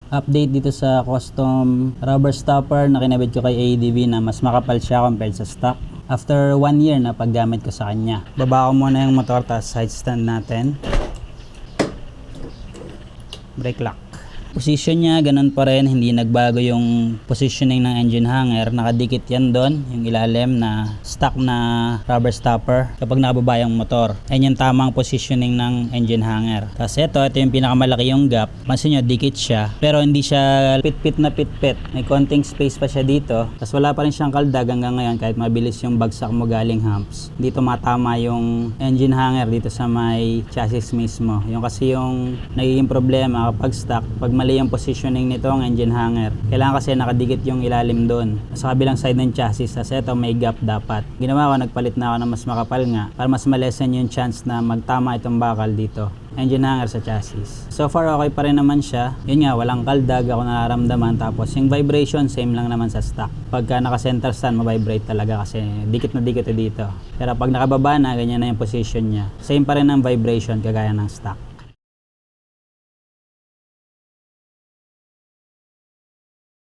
Update dito sa custom rubber stopper na kinabit ko kay ADV na mas makapal siya compared sa stock. After 1 year na paggamit ko sa kanya. Baba ko muna yung motor, tapos side stand natin. Brake lock. Position niya, ganun pa rin, hindi nagbago yung positioning ng engine hanger. Nakadikit yan doon, yung ilalim na stock na rubber stopper kapag nakababa yung motor. Ayan yung tamang positioning ng engine hanger. Tapos ito yung pinakamalaki yung gap. Pansin nyo, dikit siya, pero hindi siya pit-pit na pit-pit. May konting space pa siya dito. Tapos wala pa rin siyang kaldag hanggang ngayon kahit mabilis yung bagsak mo galing humps. Hindi tumatama yung engine hanger dito sa may chassis mismo. Yung kasi yung nagiging problema kapag stock, pag mali yung positioning nito ang engine hanger. Kailangan kasi nakadikit yung ilalim doon sa kabilang side ng chassis. Kasi ito may gap dapat. Ginawa ko, nagpalit na ako ng mas makapal nga para mas malesen yung chance na magtama itong bakal dito. Engine hanger sa chassis. So far okay pa rin naman siya. Yun nga, walang kaldag ako nararamdaman. Tapos yung vibration same lang naman sa stock. Pagka naka center stand, mabibrate talaga kasi dikit na dikit dito. Pero pag nakababa na, ganyan na yung position niya. Same pa rin ang vibration kagaya ng stock.